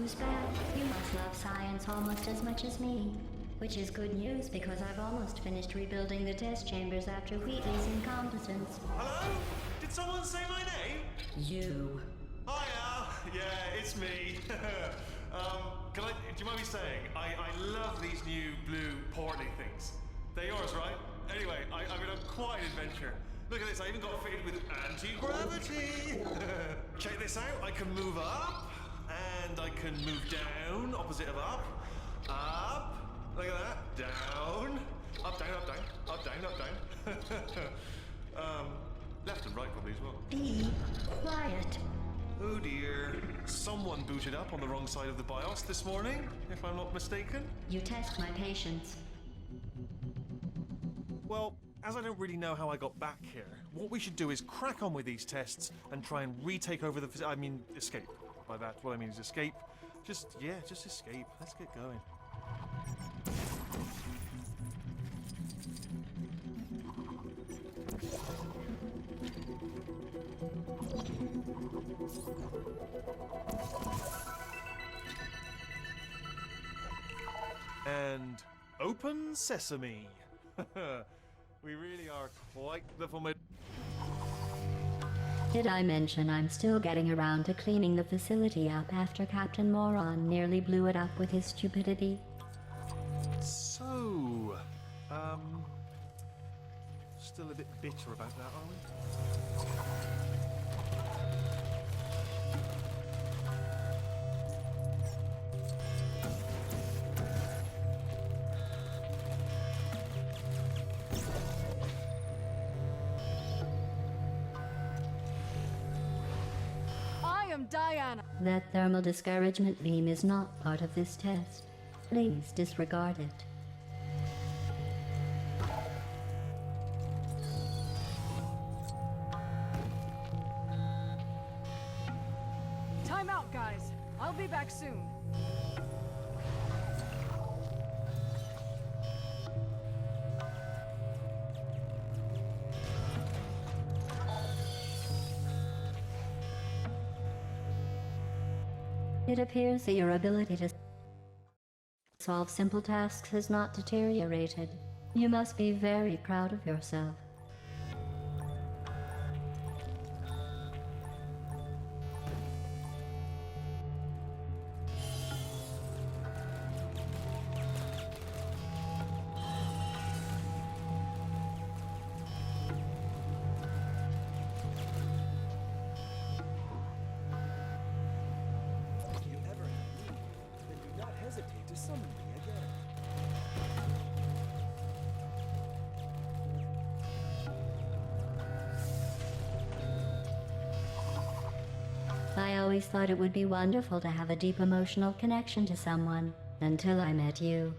news, bad. You must love science almost as much as me. Which is good news because I've almost finished rebuilding the test chambers after Wheatley's incompetence. Hello? Did someone say my name? You. Hiya! Yeah, it's me. Do you mind me saying, I love these new blue portly things. They're yours, right? Anyway, I've been on quite an adventure. Look at this, I even got fitted with anti-gravity. Check this out, I can move up, and I can move down, opposite of up, look at that, down, up, down, up, down, up, down, up, down. Left and right probably as well. Be quiet. Oh dear, someone booted up on the wrong side of the BIOS this morning, if I'm not mistaken. You test my patience. Well, as I don't really know how I got back here, what we should do is crack on with these tests and try and retake over escape. By that, what I mean is escape. Just escape. Let's get going. And open sesame. We really are quite the Did I mention I'm still getting around to cleaning the facility up after Captain Moron nearly blew it up with his stupidity? So, still a bit bitter about that, are we? Diana. That thermal discouragement beam is not part of this test. Please disregard it. Time out, guys. I'll be back soon. It appears that your ability to solve simple tasks has not deteriorated. You must be very proud of yourself. Hesitate to summon me again. I always thought it would be wonderful to have a deep emotional connection to someone, until I met you.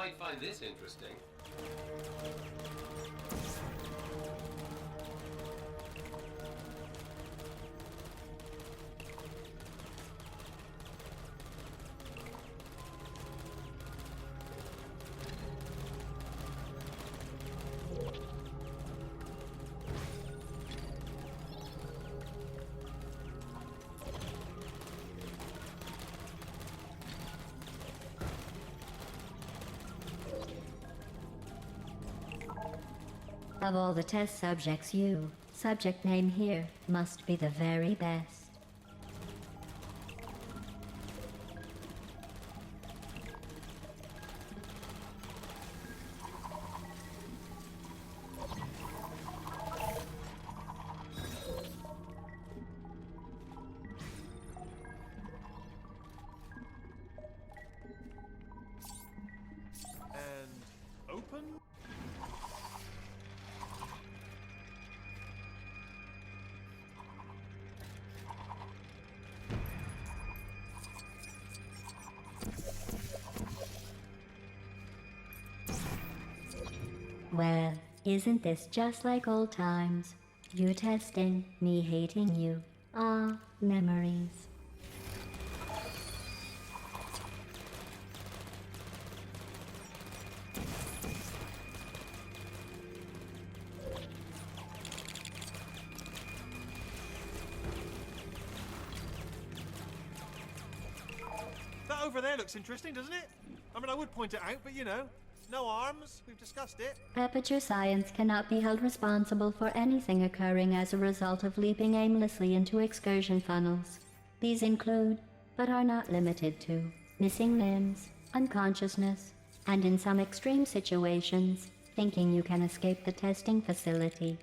might find this interesting. Of all the test subjects, you, subject name here, must be the very best. And open? Well, isn't this just like old times? You testing, me hating you. Ah, memories. That over there looks interesting, doesn't it? I mean, I would point it out, but you know, no arms. We've discussed it. Aperture Science cannot be held responsible for anything occurring as a result of leaping aimlessly into excursion funnels. These include, but are not limited to, missing limbs, unconsciousness, and in some extreme situations, thinking you can escape the testing facility.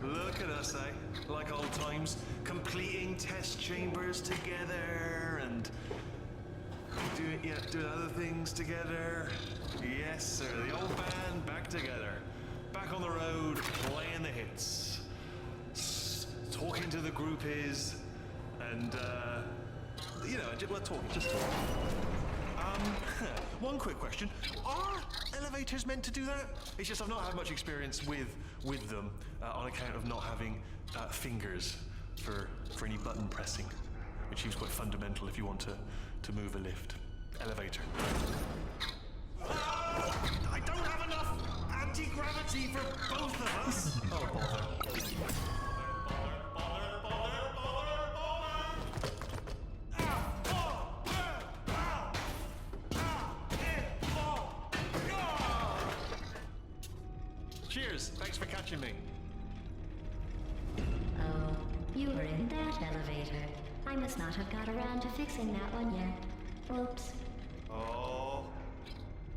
Look at us, eh? Like old times, completing test chambers together and doing other things together. Yes, sir. The old band back together, back on the road, playing the hits, talking to the groupies, and you know, just talk. One quick question: are elevators meant to do that? It's just I've not had much experience with them on account of not having fingers for any button pressing, which seems quite fundamental if you want to move a lift. Elevator. I don't have enough anti-gravity for both of us. Oh, bother. Cheers. Thanks for catching me. Oh, you were in that elevator. I must not have got around to fixing that one yet. Oops. Oh.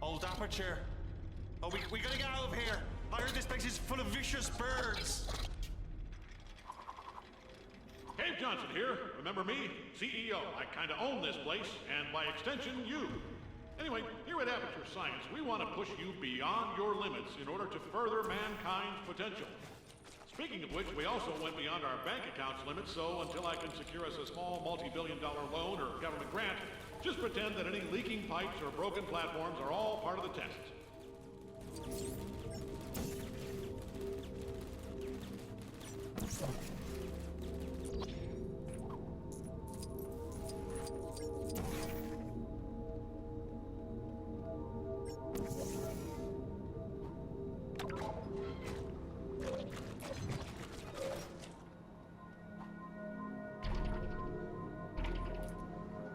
Old aperture. Oh, we gotta get out of here. I heard this place is full of vicious birds. Dave Johnson here. Remember me? CEO. I kinda own this place, and by extension, you. Anyway, here at Aperture Science, we want to push you beyond your limits in order to further mankind's potential. Speaking of which, we also went beyond our bank account's limits, so until I can secure us a small multi-billion-dollar loan or government grant, just pretend that any leaking pipes or broken platforms are all part of the test.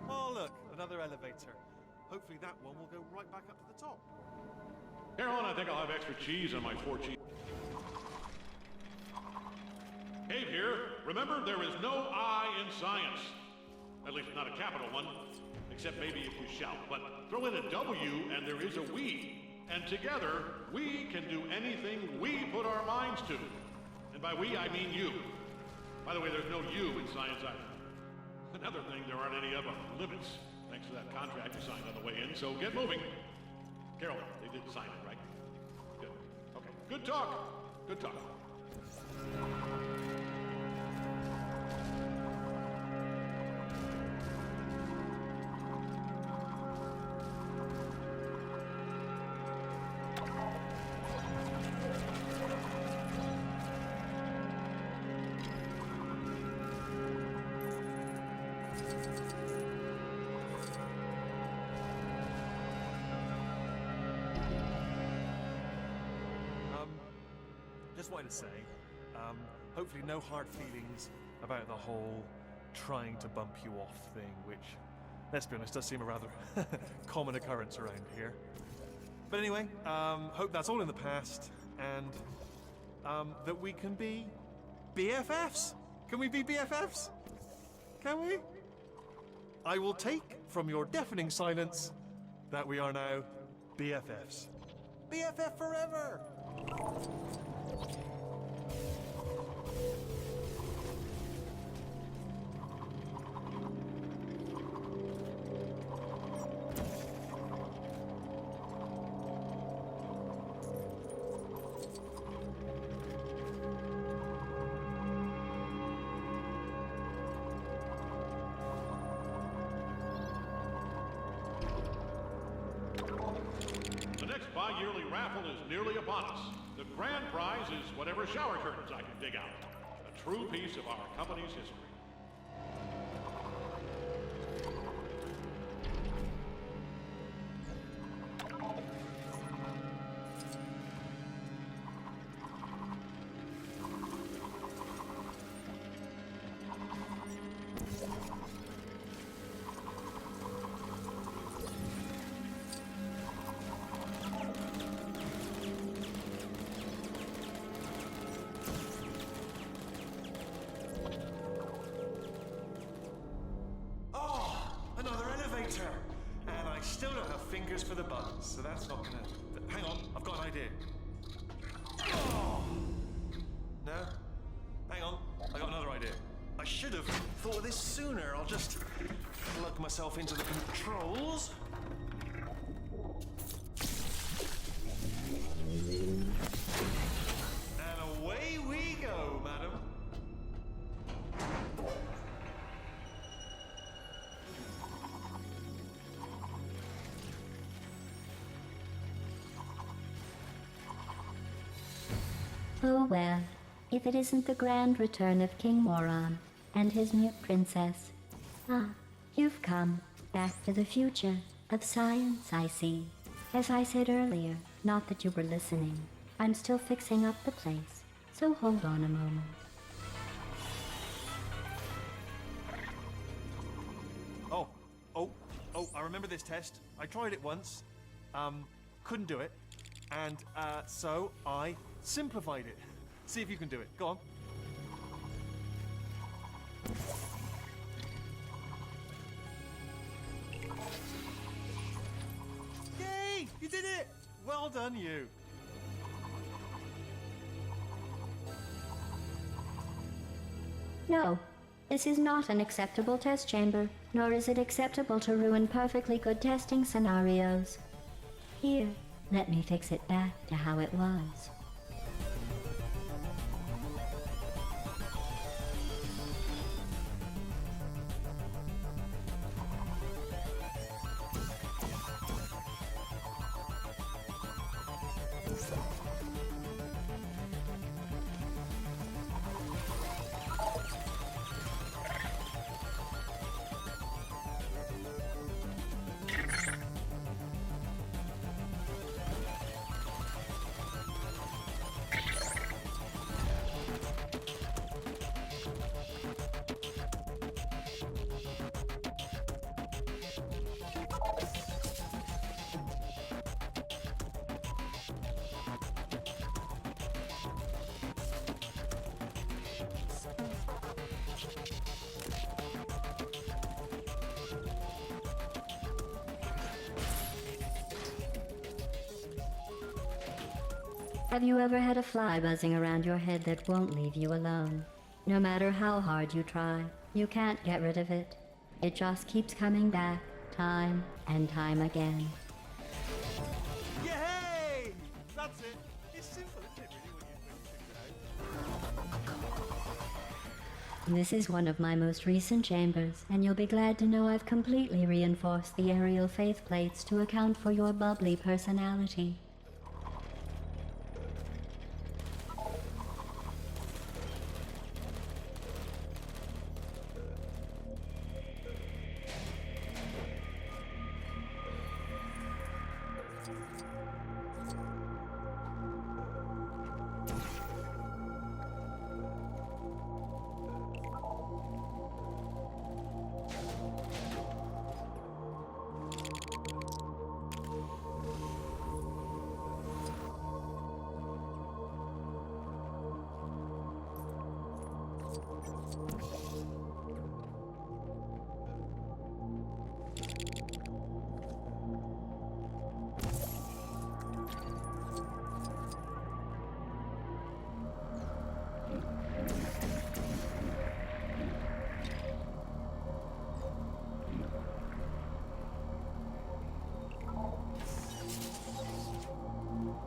Oh, look, another elevator. Hopefully that one will go right back up to the top. Carolyn, I think I'll have extra cheese on my 4 cheese. Dave here. Remember, there is no I in science. At least not a capital one. Except maybe if you shout. But throw in a W and there is a we. And together, we can do anything we put our minds to. And by we, I mean you. By the way, there's no you in science either. Another thing, there aren't any other limits, thanks to that contract you signed on the way in, so get moving. Carol, they did sign it, right? Good. Good talk. Good talk. Just wanted to say, hopefully no hard feelings about the whole trying to bump you off thing, which, let's be honest, does seem a rather common occurrence around here. But anyway, hope that's all in the past, and that we can be BFFs. Can we be BFFs? Can we? I will take from your deafening silence that we are now BFFs. BFF forever! The next bi-yearly raffle is nearly upon us. The grand prize is whatever shower curtains I can dig out. A true piece of our company's history. And I still don't have fingers for the buttons, so that's not gonna... Hang on, I've got an idea. Oh! No? Hang on, I got another idea. I should have thought of this sooner. I'll just plug myself into the controls. And away we go, madam. Oh well, if it isn't the grand return of King Moron and his mute princess. Ah, you've come, back to the future of science, I see. As I said earlier, not that you were listening, I'm still fixing up the place, so hold on a moment. Oh, I remember this test. I tried it once, couldn't do it, and so I simplified it. See if you can do it. Go on. Yay! You did it! Well done, you. No, this is not an acceptable test chamber, nor is it acceptable to ruin perfectly good testing scenarios. Here, let me fix it back to how it was. Have you ever had a fly buzzing around your head that won't leave you alone? No matter how hard you try, you can't get rid of it. It just keeps coming back, time and time again. Yay! That's it. It's simple, isn't it? This is one of my most recent chambers, and you'll be glad to know I've completely reinforced the aerial faith plates to account for your bubbly personality.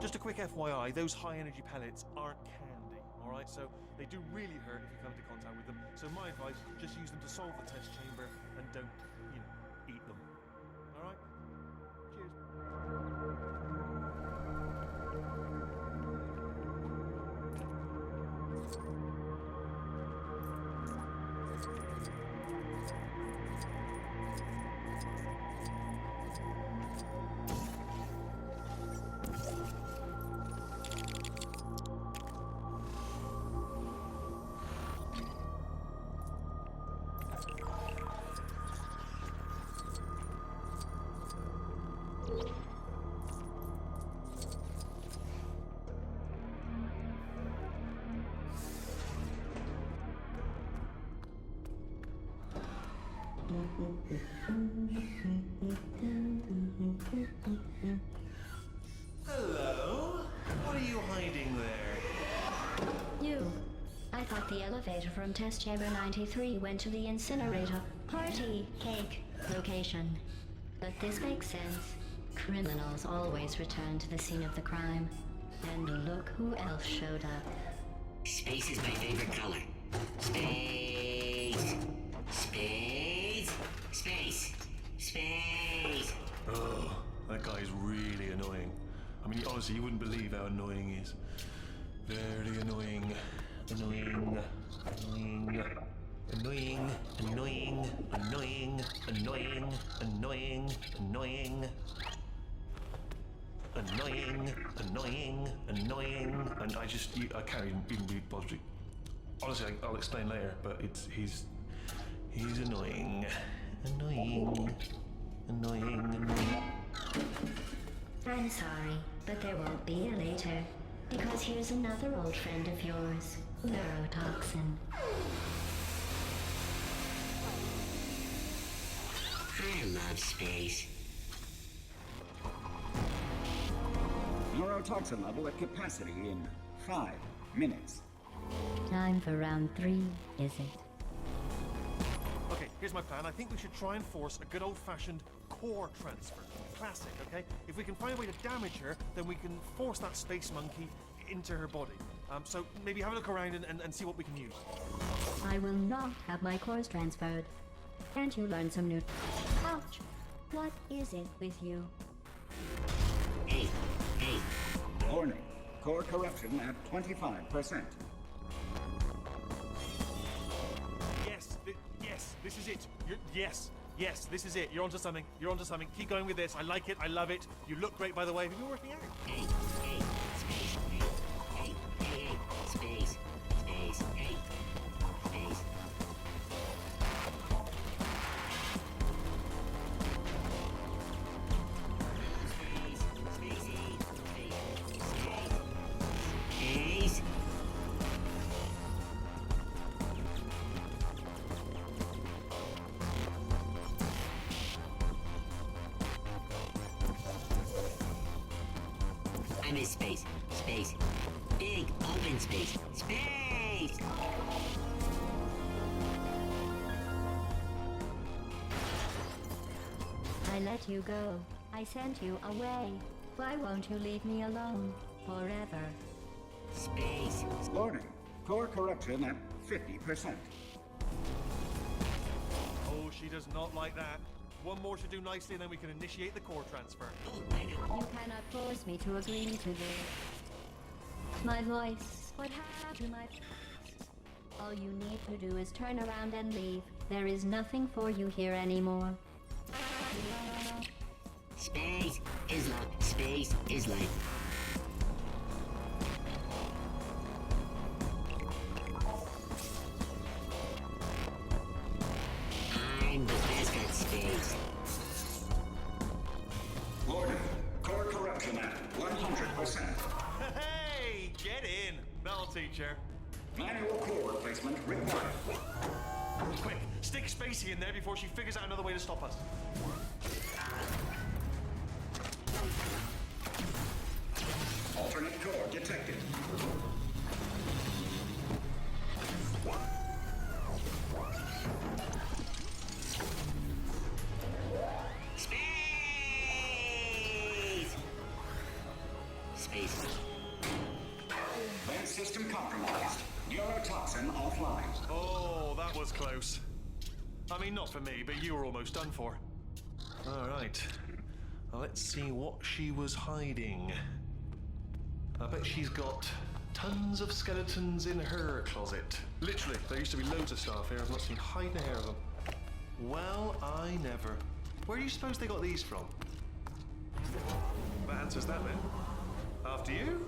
Just a quick FYI, those high-energy pellets aren't candy, alright? So they do really hurt if you come into contact with them. So my advice, just use them to solve the test chamber and don't, eat them. Alright? Cheers. Hello? What are you hiding there? You. I thought the elevator from test chamber 93 went to the incinerator party cake location. But this makes sense. Criminals always return to the scene of the crime. And look who else showed up. Space is my favorite color. Space. Space. Space. Space. Oh, that guy is really annoying. I mean, honestly, you wouldn't believe how annoying he is. Very annoying. Annoying. Annoying. Annoying. Annoying. Annoying. Annoying. Annoying. Annoying. Annoying. Annoying. Annoying. And I can't even be bothered. Honestly, I'll explain later, but he's annoying. Annoying. Annoying. Annoying. I'm sorry, but there won't be a later. Because here's another old friend of yours, Neurotoxin. I love space. Neurotoxin level at capacity in 5 minutes. Time for round 3, is it? Okay, here's my plan. I think we should try and force a good old-fashioned core transfer. Classic, okay? If we can find a way to damage her, then we can force that space monkey into her body. So maybe have a look around and see what we can use. I will not have my cores transferred. Can't you learn some new... Ouch! What is it with you? Hey. Warning. Core corruption at 25%. Yes, this is it. Yes, this is it. You're onto something. Keep going with this. I like it. I love it. You look great, by the way. Have you been working out? Hey. Space. Hey. Space. Space. Hey. Space. I'm in space. Space. Big open space. Space! I let you go. I sent you away. Why won't you leave me alone? Forever. Space. Warning. Core corruption at 50%. She does not like that. One more should do nicely and then we can initiate the core transfer. You cannot force me to agree to this. My voice. What happened to my... All you need to do is turn around and leave. There is nothing for you here anymore. Space is love. Space is life. I'm the best at space. Warning. Core corruption at 100%. Hey, get in. That'll teach her. Manual core replacement required. Quick, stick Spacey in there before she figures out another way to stop us. Alternate core detected. Space. Vent system compromised. Neurotoxin offline. Oh, that was close. I mean, not for me, but you were almost done for. All right. Now let's see what she was hiding. I bet she's got tons of skeletons in her closet. Literally, there used to be loads of stuff here. I've not seen hide nor hair of them. Well, I never. Where do you suppose they got these from? That answers that then. After you.